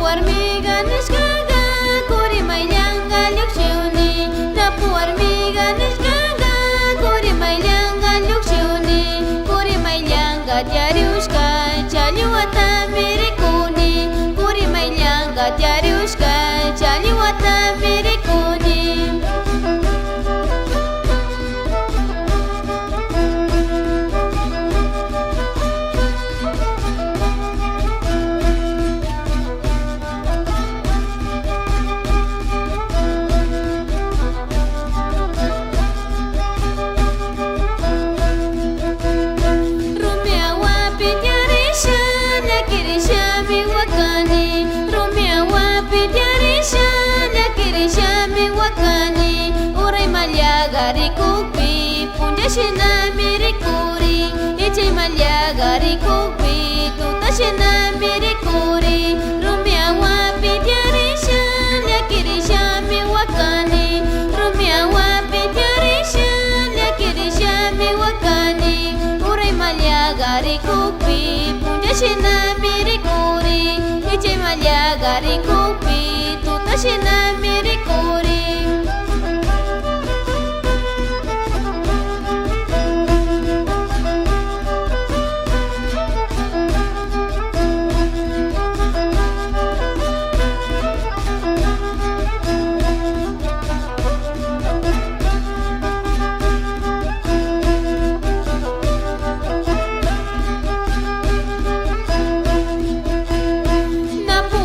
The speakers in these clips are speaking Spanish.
warmiga nishkaga kuri maylanga llukshiuni napu warmiga nishkaga kuri maylanga llukshiuni kuri maylanga tiariushka chaliwata mirikuni kuri maylanga tiariushka chaliwata mirikuni gari kupi pundashina mirikuri ichi malya gari kupi tutashina mirikuri rumia wapi diarisha lyakirisha miwakani rumia wapi diarisha lyakirisha miwakani urai malya gari kupi pundashina mirikuri ichi malya gari kupi tutashina mirikuri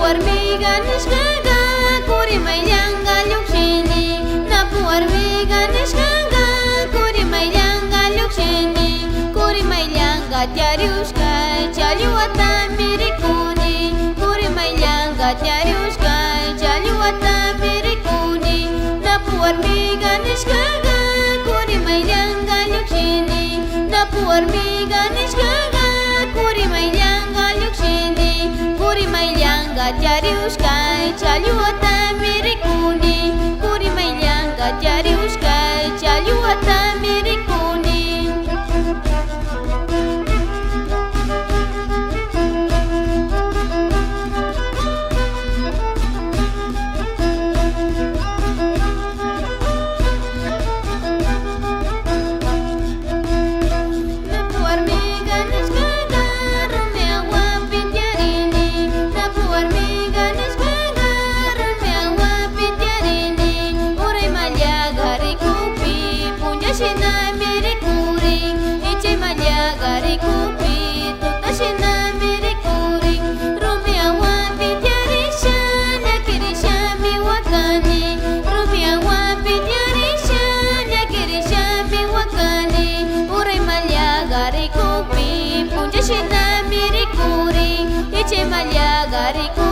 warmiga nishkaga kuri maylanga llukshiuni napu warmiga nishkaga kuri maylanga llukshiuni kuri maylanga tiariushka chaliwata mirikuni kuri maylanga tiariushka chaliwata mirikuni napu warmiga nishkaga kuri maylanga llukshiuni napu warmiga nishkaga kuri maylanga llukshiuni kuri maylanga tiariushka chaliwata mirikuni kuri maylanga tiariushka chaliwata mirikuni napu warmiga nishkaga rumia wapi tiarini napu warmiga nishkaga rumia wapi tiarini urai malya gari kupi pundashina mirikuri ichi malya gari kupi tutashina mirikuri rumia wapi tiarisha lyakirisha miwakani rumia wapi tiarisha lyakirisha miwakani urai malya gari kupi pundashina mirikuri ichi malya gari kupi